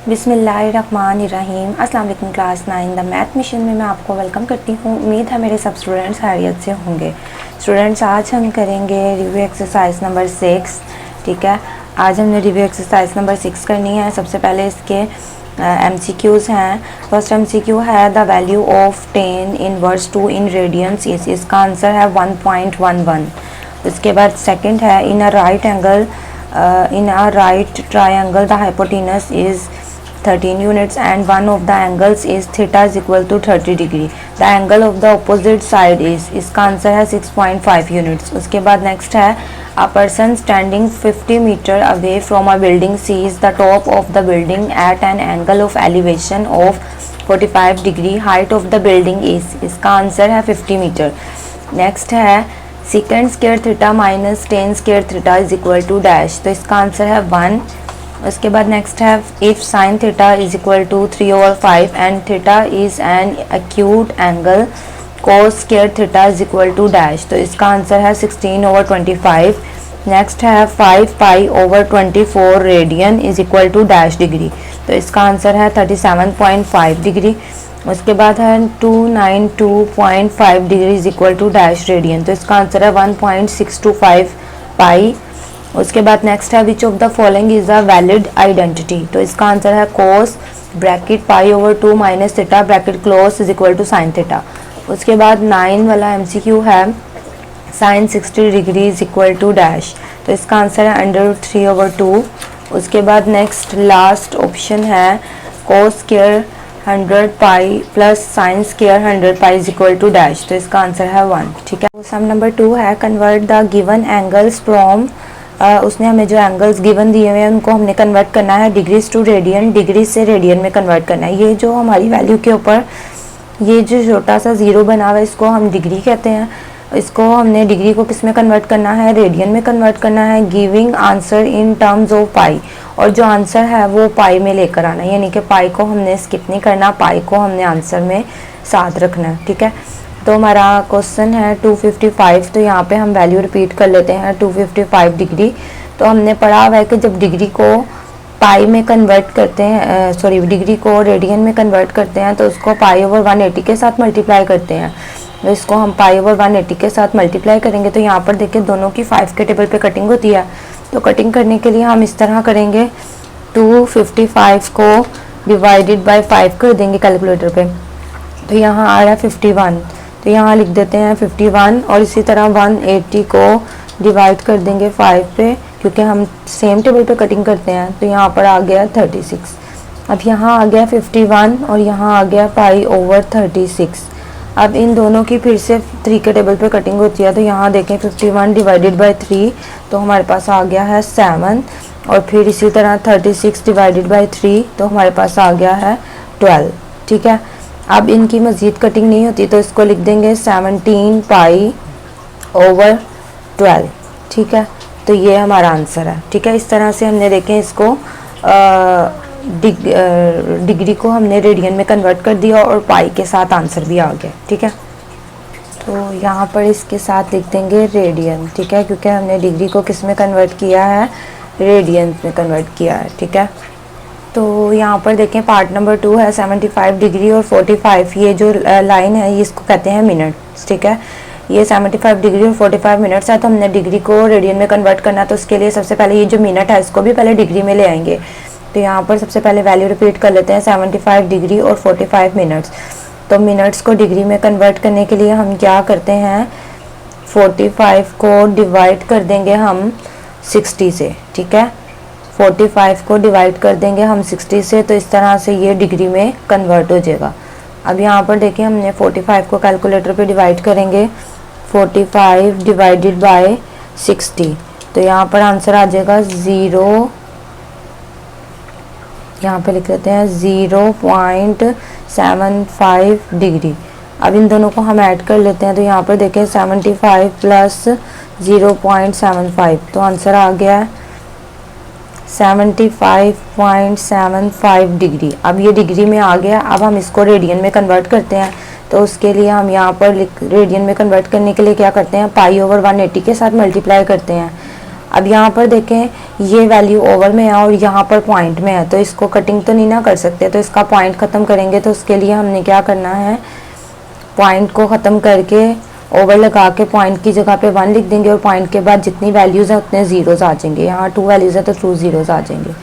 बिस्मिल्लाहिर्रहमानिर्रहीम। अस्सलाम वालेकुम। क्लास 9 द मैथ मिशन में मैं आपको वेलकम करती हूँ। उम्मीद है मेरे सब स्टूडेंट्स खैरियत से होंगे। स्टूडेंट्स, आज हम करेंगे रिव्यू एक्सरसाइज नंबर 6। ठीक है, आज हमने रिव्यू एक्सरसाइज नंबर 6 करनी है। सबसे पहले इसके MCQs हैं। फर्स्ट MCQ है the value of 10 inverse 2 in radians is. इसका आंसर है 1.11। उसके बाद सेकंड है in a right angle in a right triangle the hypotenuse is 13 units and one of the angles is theta is equal to 30 degree. The angle of the opposite side is, इसका answer है 6.5 units. उसके बाद next है a person standing 50 meter away from a building sees the top of the building at an angle of elevation of 45 degree. Height of the building is, इसका answer है 50 metre. Next है second square theta minus 10 square theta is equal to dash, तो इसका answer है 1. उसके बाद next है if sine theta is equal to 3/5 and theta is an acute angle cos square theta is equal to dash, तो इसका answer है 16/25. Next है 5π/24 radian is equal to dash degree, तो इसका आंसर है 37.5 डिग्री. उसके बाद है 292.5 degree is equal to dash radian, तो इसका आंसर है 1.625 पाई. उसके बाद नेक्स्ट है which of the following is a valid identity, तो इसका आंसर है cos bracket π/2 minus theta bracket close is equal to sine theta. उसके बाद 9 वाला MCQ है sine 60 degree is equal to dash, तो इसका आंसर है √3/2. उसके बाद नेक्स्ट लास्ट ऑप्शन है cos square 100 pi plus sine square 100 pi is equal to dash, तो इसका आंसर है 1. ठीक है, सम नंबर 2 है convert the given angles from, उसने हमें जो एंगल्स गिवन दिए हुए हैं उनको हमने कन्वर्ट करना है डिग्रीज टू रेडियन, डिग्री से रेडियन में कन्वर्ट करना है. ये जो हमारी वैल्यू के ऊपर ये जो छोटा सा ज़ीरो बना हुआ है इसको हम डिग्री कहते हैं. इसको हमने डिग्री को किस में कन्वर्ट करना है, रेडियन में कन्वर्ट करना है. Giving answer in terms of pi, और जो आंसर है वो पाई में लेकर आना है, यानी कि पाई को हमने स्किप नहीं करना, पाई को हमने आंसर में साथ रखना है. ठीक है, तो हमारा क्वेश्चन है 255, तो यहाँ पे हम वैल्यू रिपीट कर लेते हैं 255 डिग्री. तो हमने पढ़ा हुआ है कि जब डिग्री को पाई में कन्वर्ट करते हैं, डिग्री को रेडियन में कन्वर्ट करते हैं तो उसको π/180 के साथ मल्टीप्लाई करते हैं. तो इसको हम π/180 के साथ मल्टीप्लाई करेंगे. तो यहाँ पर देखिए दोनों की 5 के टेबल पे कटिंग होती है, तो कटिंग करने के लिए हम इस तरह करेंगे 255 को डिवाइडेड बाय 5 कर देंगे कैलकुलेटर पे, तो यहाँ आ रहा है 51, तो यहाँ लिख देते हैं 51. और इसी तरह 180 को डिवाइड कर देंगे 5 पे, क्योंकि हम सेम टेबल पे कटिंग करते हैं, तो यहाँ पर आ गया 36. अब यहाँ आ गया 51 और यहाँ आ गया π/36. अब इन दोनों की फिर से 3 के टेबल पे कटिंग होती है, तो यहाँ देखें 51 डिवाइडेड बाय 3, तो हमारे पास आ गया है 7. और फिर इसी तरह 36 डिवाइडेड बाय 3, तो हमारे पास आ गया है 12. ठीक है, अब इनकी मज़ीद कटिंग नहीं होती, तो इसको लिख देंगे 17π/12. ठीक है, तो ये हमारा आंसर है. ठीक है, इस तरह से हमने देखें इसको डिग्री को हमने रेडियन में कन्वर्ट कर दिया और पाई के साथ आंसर भी आ गया. ठीक है, तो यहाँ पर इसके साथ लिख देंगे रेडियन. ठीक है, क्योंकि हमने डिग्री को किस में कन्वर्ट किया है, रेडियन में कन्वर्ट किया है. ठीक है, तो यहाँ पर देखें पार्ट नंबर 2 है 75 डिग्री और 45. ये जो लाइन है ये इसको कहते हैं मिनट्स. ठीक है, ये 75 डिग्री और 45 मिनट्स है, तो हमने डिग्री को रेडियन में कन्वर्ट करना है, तो उसके लिए सबसे पहले ये जो मिनट है इसको भी पहले डिग्री में ले आएंगे. तो यहाँ पर सबसे पहले वैल्यू रिपीट कर लेते हैं 75 डिग्री और 45 मिनट्स. तो मिनट्स को डिग्री में कन्वर्ट करने के लिए हम क्या करते हैं, 45 को डिवाइड कर देंगे हम 60 से. ठीक है, 45 को डिवाइड कर देंगे हम 60 से, तो इस तरह से ये डिग्री में कन्वर्ट हो जाएगा. अब यहाँ पर देखिए हमने 45 को कैलकुलेटर पे डिवाइड करेंगे 45 डिवाइडेड बाय 60, तो यहाँ पर आंसर आ जाएगा 0, यहाँ पे लिख लेते हैं 0.75 डिग्री. अब इन दोनों को हम ऐड कर लेते हैं, तो यहाँ पर देखें 75 प्लस 0.75, तो आंसर आ गया 75.75 डिग्री. अब ये डिग्री में आ गया. अब हम इसको रेडियन में कन्वर्ट करते हैं, तो उसके लिए हम यहाँ पर रेडियन में कन्वर्ट करने के लिए क्या करते हैं, π/180 के साथ मल्टीप्लाई करते हैं. अब यहाँ पर देखें ये वैल्यू ओवर में है और यहाँ पर पॉइंट में है, तो इसको कटिंग तो नहीं ना कर सकते, तो इसका पॉइंट ख़त्म करेंगे। तो उसके लिए हमने क्या करना है, पॉइंट को ख़त्म करके ओवर लगा के पॉइंट की जगह पे 1 लिख देंगे और पॉइंट के बाद जितनी वैल्यूज़ हैं उतने ज़ीरोज़ आ जाएंगे। यहाँ 2 वैल्यूज़ है तो 2 ज़ीरोज़ आ जाएंगे।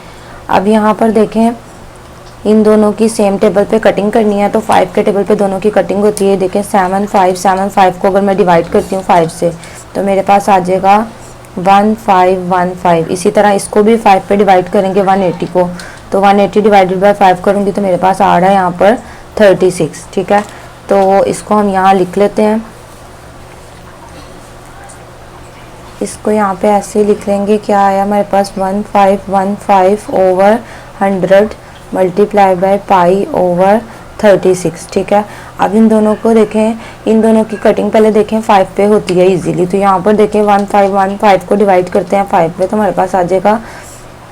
अब यहाँ पर देखें इन दोनों की सेम टेबल पे कटिंग करनी है, तो 5 के टेबल पे दोनों की कटिंग होती है। देखें 7 5 7 5 को अगर मैं डिवाइड करती हूँ 5 से तो मेरे पास आ जाएगा 1 5 1 5। इसी तरह इसको भी 5 पे डिवाइड करेंगे 180 को, तो 180 डिवाइडेड बाय 5 करूँगी तो मेरे पास आ रहा है यहाँ पर 36। ठीक है, तो इसको हम यहाँ लिख लेते हैं। इसको यहाँ पे ऐसे ही लिख लेंगे, क्या आया हमारे पास 1515 over 100 multiply by pi over 36। ठीक है, अब इन दोनों को देखें, इन दोनों की कटिंग पहले देखें 5 पे होती है इजीली, तो यहाँ पर देखें 1515 को डिवाइड करते हैं 5 पे तो हमारे पास आ जाएगा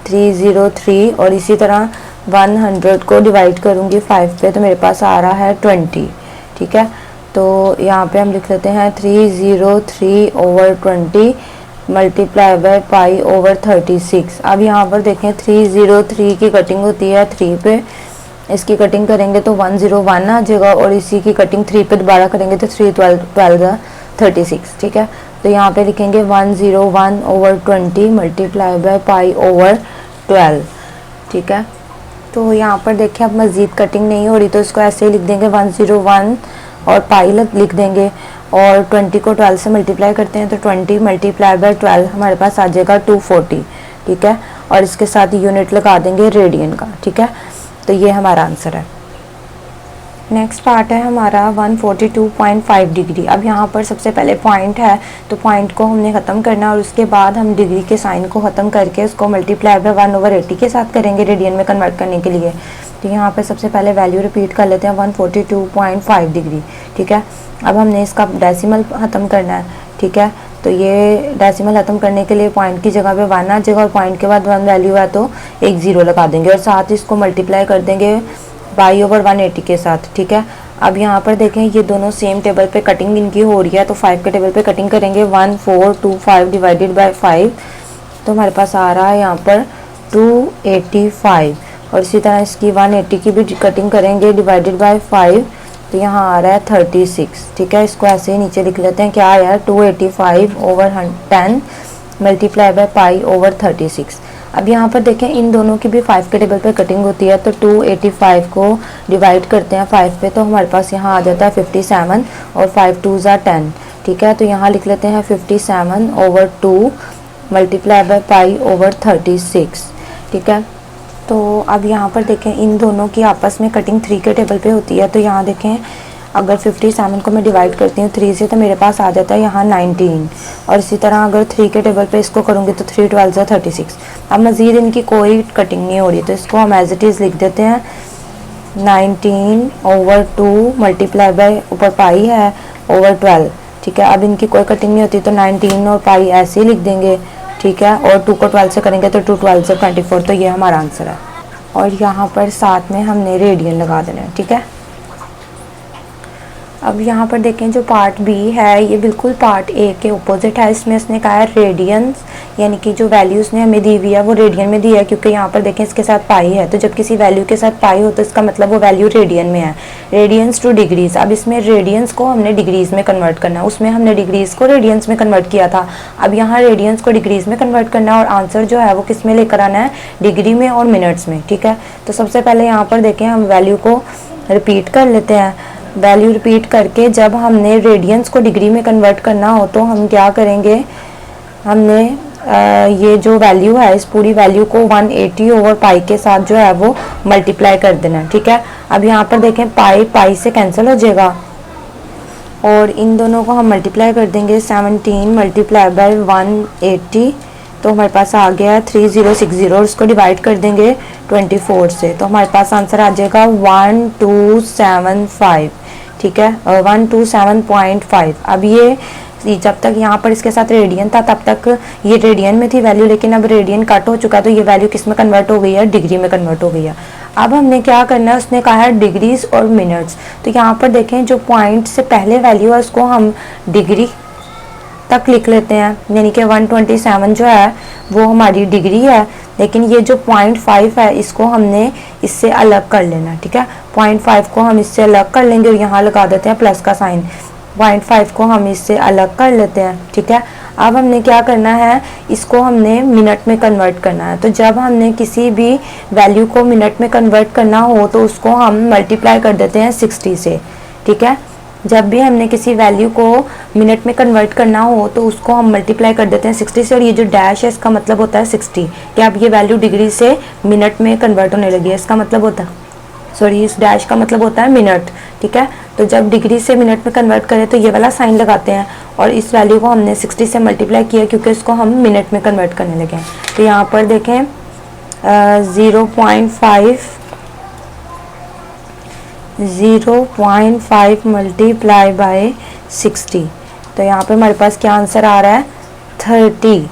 303, और इसी तरह 100 को डिवाइड करूँगी 5 पे तो मेरे पास आ रहा है 20। ठीक है, तो यहाँ पे हम लिख लेते हैं 303 over 20 multiply by pi over 36। अब यहाँ पर देखें 303 की कटिंग होती है 3 पे, इसकी कटिंग करेंगे तो 101 आ जाएगा, और इसी की कटिंग 3 पे दोबारा करेंगे तो 3 12 36। ठीक है, तो यहाँ पे लिखेंगे 101 over 20 multiply by pi over 12। ठीक है, तो यहाँ पर देखिए अब मज़ीद कटिंग नहीं हो रही तो इसको ऐसे ही लिख देंगे 101 और पाई लिख देंगे, और 20 को 12 से मल्टीप्लाई करते हैं तो 20 मल्टीप्लाई बाय 12 हमारे पास आ जाएगा 240। ठीक है, और इसके साथ यूनिट लगा देंगे रेडियन का। ठीक है, तो ये हमारा आंसर है। नेक्स्ट पार्ट है हमारा 142.5 डिग्री। अब यहाँ पर सबसे पहले पॉइंट है तो पॉइंट को हमने ख़त्म करना और उसके बाद हम डिग्री के साइन को ख़त्म करके उसको मल्टीप्लाई बाय 1/80 के साथ करेंगे रेडियन में कन्वर्ट करने के लिए। तो यहाँ पर सबसे पहले वैल्यू रिपीट कर लेते हैं 142.5 डिग्री। ठीक है, अब हमने इसका डेसिमल ख़त्म करना है। ठीक है, तो ये डेसिमल ख़त्म करने के लिए पॉइंट की जगह पे 1 आ जाएगा और पॉइंट के बाद 1 वैल्यू है तो एक 0 लगा देंगे और साथ ही इसको मल्टीप्लाई कर देंगे पाई ओवर 180 के साथ। ठीक है, अब यहाँ पर देखें ये दोनों सेम टेबल पे कटिंग इनकी हो रही है, तो 5 के टेबल पे कटिंग करेंगे 1425 डिवाइडेड बाय 5 तो हमारे पास आ रहा है यहाँ पर 285, और इसी तरह इसकी 180 की भी कटिंग करेंगे डिवाइडेड बाय 5 तो यहाँ आ रहा है 36। ठीक है, इसको ऐसे ही नीचे लिख लेते हैं, क्या आया 285 over 10 multiply by pi over 36। अब यहाँ पर देखें इन दोनों की भी 5 के टेबल पे कटिंग होती है, तो 285 को डिवाइड करते हैं 5 पे तो हमारे पास यहाँ आ जाता है 57 और 5 2s are 10। ठीक है, तो यहाँ लिख लेते हैं 57 over 2 multiply by pi over 36। ठीक है, तो अब यहाँ पर देखें इन दोनों की आपस में कटिंग 3 के टेबल पे होती है, तो यहाँ देखें अगर 57 को मैं डिवाइड करती हूँ 3 से तो मेरे पास आ जाता है यहाँ 19, और इसी तरह अगर 3 के टेबल पे इसको करूँगी तो 3 12 are 36। अब मज़ीद इनकी कोई कटिंग नहीं हो रही तो इसको हम एज इट इज़ लिख देते हैं 19 ओवर 2 मल्टीप्लाई बाय ऊपर पाई है ओवर 12। ठीक है, अब इनकी कोई कटिंग नहीं होती तो 19 और पाई ऐसे ही लिख देंगे। ठीक है, और 2 को 12 से करेंगे तो 2 12 are 24, तो ये हमारा आंसर है। और यहाँ पर साथ में हमने रेडियन लगा देना है। ठीक है, अब यहाँ पर देखें जो पार्ट बी है ये बिल्कुल पार्ट ए के अपोजिट है। इसमें इसने कहा है रेडियंस, यानी कि जो वैल्यूज़ ने हमें दी हुई है वो रेडियन में दी है, क्योंकि यहाँ पर देखें इसके साथ पाई है, तो जब किसी वैल्यू के साथ पाई हो तो इसका मतलब वो वैल्यू रेडियन में है। रेडियंस टू डिग्रीज, अब इसमें रेडियंस को हमने डिग्रीज़ में कन्वर्ट करना है, उसमें हमने डिग्रीज़ को रेडियंस में कन्वर्ट किया था। अब यहाँ रेडियंस को डिग्रीज़ में कन्वर्ट करना है और आंसर जो है वो किस में लेकर आना है, डिग्री में और मिनट्स में। ठीक है, तो सबसे पहले यहाँ पर देखें हम वैल्यू को रिपीट कर लेते हैं। वैल्यू रिपीट करके जब हमने रेडियंस को डिग्री में कन्वर्ट करना हो तो हम क्या करेंगे, हमने ये जो वैल्यू है इस पूरी वैल्यू को 180 ओवर पाई के साथ जो है वो मल्टीप्लाई कर देना है। ठीक है, अब यहाँ पर देखें पाई पाई से कैंसिल हो जाएगा और इन दोनों को हम मल्टीप्लाई कर देंगे 17 मल्टीप्लाई बाय 180 तो हमारे पास आ गया 3060 और उसको डिवाइड कर देंगे 24 से तो हमारे पास आंसर आ जाएगा 1275। ठीक है, 127.5। अब ये जब तक यहाँ पर इसके साथ रेडियन था तब तक ये रेडियन में थी वैल्यू, लेकिन अब रेडियन कट हो चुका है तो ये वैल्यू किस में कन्वर्ट हो गई है, डिग्री में कन्वर्ट हो गई है। अब हमने क्या करना है, उसने कहा है डिग्रीज और मिनट्स, तो यहाँ पर देखें जो पॉइंट से पहले वैल्यू है उसको हम डिग्री तक लिख लेते हैं, यानी कि 127 जो है वो हमारी डिग्री है, लेकिन ये जो 0.5 है इसको हमने इससे अलग कर लेना। ठीक है, 0.5 को हम इससे अलग कर लेंगे और यहाँ लगा देते हैं प्लस का साइन। 0.5 को हम इससे अलग कर लेते हैं। ठीक है, अब हमने क्या करना है, इसको हमने मिनट में कन्वर्ट करना है। तो जब हमने किसी भी वैल्यू को मिनट में कन्वर्ट करना हो तो उसको हम मल्टीप्लाई कर देते हैं 60 से। ठीक है, जब भी हमने किसी वैल्यू को मिनट में कन्वर्ट करना हो तो उसको हम मल्टीप्लाई कर देते हैं 60 से, और ये जो डैश है इसका मतलब होता है 60, कि अब ये वैल्यू डिग्री से मिनट में कन्वर्ट होने लगी है, इसका मतलब होता है, सॉरी, इस डैश का मतलब होता है मिनट। ठीक है, तो जब डिग्री से मिनट में कन्वर्ट करें तो ये वाला साइन लगाते हैं, और इस वैल्यू को हमने 60 से मल्टीप्लाई किया क्योंकि इसको हम मिनट में कन्वर्ट करने लगे हैं। तो यहाँ पर देखें 0.5 मल्टीप्लाई बाय 60, तो यहाँ पर हमारे पास क्या आंसर आ रहा है, 30।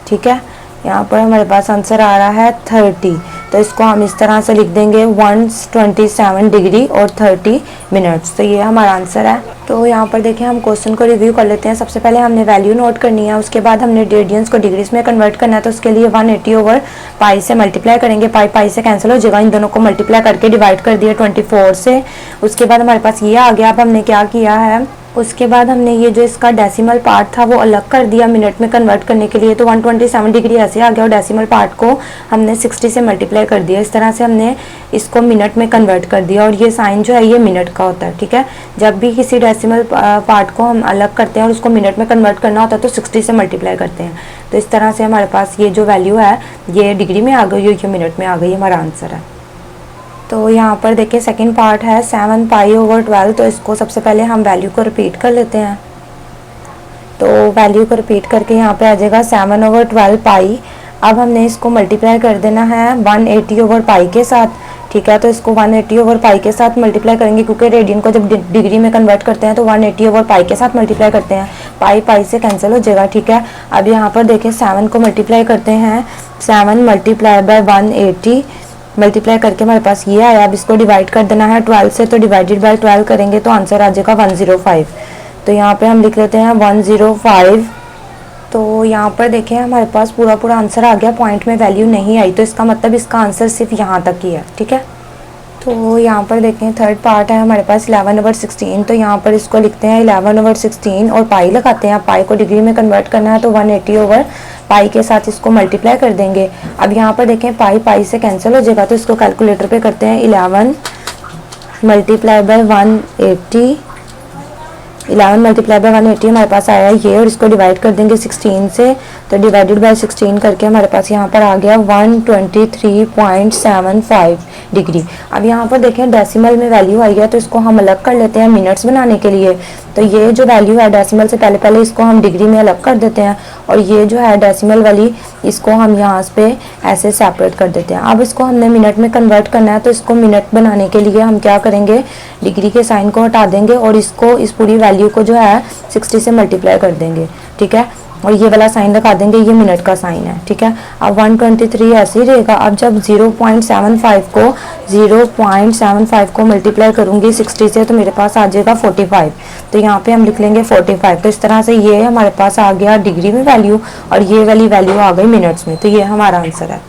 ठीक है, यहाँ पर हमारे पास आंसर आ रहा है 30। तो इसको हम इस तरह से लिख देंगे 127 डिग्री और 30 मिनट्स। तो ये हमारा आंसर है। तो यहाँ पर देखें हम क्वेश्चन को रिव्यू कर लेते हैं। सबसे पहले हमने वैल्यू नोट करनी है, उसके बाद हमने रेडियंस को डिग्रीज में कन्वर्ट करना है। तो उसके लिए 180/π से मल्टीप्लाई करेंगे, पाई से कैंसिल हो जाएगा, इन दोनों को मल्टीप्लाई करके डिवाइड कर दिया 24 से। उसके बाद हमारे पास ये आ गया। अब हमने क्या किया है, उसके बाद हमने ये जो इसका डेसिमल पार्ट था वो अलग कर दिया मिनट में कन्वर्ट करने के लिए। तो 127 डिग्री ऐसे आ गया और डेसिमल पार्ट को हमने 60 से मल्टीप्लाई कर दिया। इस तरह से हमने इसको मिनट में कन्वर्ट कर दिया, और ये साइन जो है ये मिनट का होता है। ठीक है, जब भी किसी डेसिमल पार्ट को हम अलग करते हैं और उसको मिनट में कन्वर्ट करना होता है तो 60 से मल्टीप्लाई करते हैं। तो इस तरह से हमारे पास ये जो वैल्यू है ये डिग्री में आ गई, ये मिनट में आ गई, हमारा आंसर है। तो यहाँ पर देखिए सेकंड पार्ट है 7π/12। तो इसको सबसे पहले हम वैल्यू को रिपीट कर लेते हैं। तो वैल्यू को रिपीट करके यहाँ पे आ जाएगा 7/12π। अब हमने इसको मल्टीप्लाई कर देना है 180/π के साथ। ठीक है, तो इसको 180/π के साथ मल्टीप्लाई करेंगे, क्योंकि रेडियन को जब डिग्री में कन्वर्ट करते हैं तो 180/π के साथ मल्टीप्लाई करते हैं, पाई से कैंसिल हो जाएगा। ठीक है, अब यहाँ पर देखें 7 को मल्टीप्लाई करते हैं, 7 मल्टीप्लाई बाय 180 मल्टीप्लाई करके हमारे पास ये आया। अब इसको डिवाइड कर देना है 12 से, तो डिवाइडेड बाय 12 करेंगे तो आंसर आ जाएगा 105। तो यहाँ पे हम लिख लेते हैं 105। तो यहाँ पर देखें हमारे पास पूरा आंसर आ गया, पॉइंट में वैल्यू नहीं आई, तो इसका मतलब इसका आंसर सिर्फ यहाँ तक ही है। ठीक है, तो यहाँ पर देखें थर्ड पार्ट है हमारे पास 11/16। तो यहाँ पर इसको लिखते हैं 11/16 और पाई लगाते हैं। पाई को डिग्री में कन्वर्ट करना है तो 180/π के साथ इसको मल्टीप्लाई कर देंगे। अब यहाँ पर देखें पाई से कैंसिल हो जाएगा, तो इसको कैलकुलेटर पे करते हैं। 11 मल्टीप्लाई बाय 180, 11 मल्टीप्लाई बाय 180 हमारे पास आया ये, और इसको डिवाइड कर देंगे 16 से। तो डिवाइडेड बाय 16 करके हमारे पास यहाँ पर आ गया 123.75 डिग्री। अब यहाँ पर देखें डेसिमल में वैल्यू आई है, तो इसको हम अलग कर लेते हैं मिनट्स बनाने के लिए। तो ये जो वैल्यू है डेसिमल से पहले इसको हम डिग्री में अलग कर देते हैं, और ये जो है डेसिमल वाली इसको हम यहाँ पे ऐसे सेपरेट कर देते हैं। अब इसको हमने मिनट में कन्वर्ट करना है, तो इसको मिनट बनाने के लिए हम क्या करेंगे, डिग्री के साइन को हटा देंगे और इसको इस पूरी वैल्यू को जो है 60 से मल्टीप्लाई कर देंगे। ठीक है, और ये वाला साइन लगा देंगे, ये मिनट का साइन है। ठीक है, अब 123 ऐसे ही रहेगा। अब जब 0.75 को मल्टीप्लाई करूंगी 60 से तो मेरे पास आ जाएगा 45। तो यहाँ पे हम लिख लेंगे 45। तो इस तरह से ये हमारे पास आ गया डिग्री में वैल्यू, और ये वाली वैल्यू आ गई मिनट्स में। तो ये हमारा आंसर है।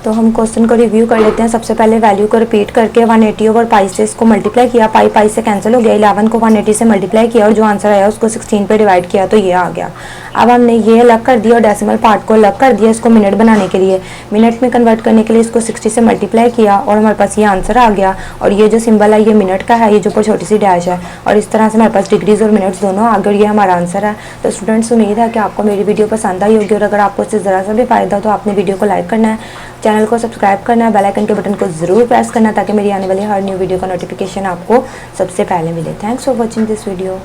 तो हम क्वेश्चन को रिव्यू कर लेते हैं। सबसे पहले वैल्यू को रिपीट करके 180/π से इसको मल्टीप्लाई किया, पाई से कैंसिल हो गया। 11 को 180 से मल्टीप्लाई किया और जो आंसर आया उसको 16 पे डिवाइड किया, तो ये आ गया। अब हमने ये अलग कर दिया और डेसिमल पार्ट को अलग कर दिया इसको मिनट बनाने के लिए। मिनट में कन्वर्ट करने के लिए इसको 60 से मल्टीप्लाई किया और हमारे पास ये आंसर आ गया। और ये जो सिंबल है ये मिनट का है, ये जो ऊपर छोटी सी डैश है, और इस तरह से हमारे पास डिग्रीज और मिनट्स दोनों आ गए, और ये हमारा आंसर है। तो स्टूडेंट्स उम्मीद है कि आपको मेरी वीडियो पसंद आई होगी, और अगर आपको इससे ज़रा सा भी फ़ायदा हो तो आपने वीडियो को लाइक करना है, चैनल को सब्सक्राइब करना है, बेल आइकन के बटन को ज़रूर प्रेस करना है ताकि मेरी आने वाली हर न्यू वीडियो का नोटिफिकेशन आपको सबसे पहले मिले। Thanks for watching this video.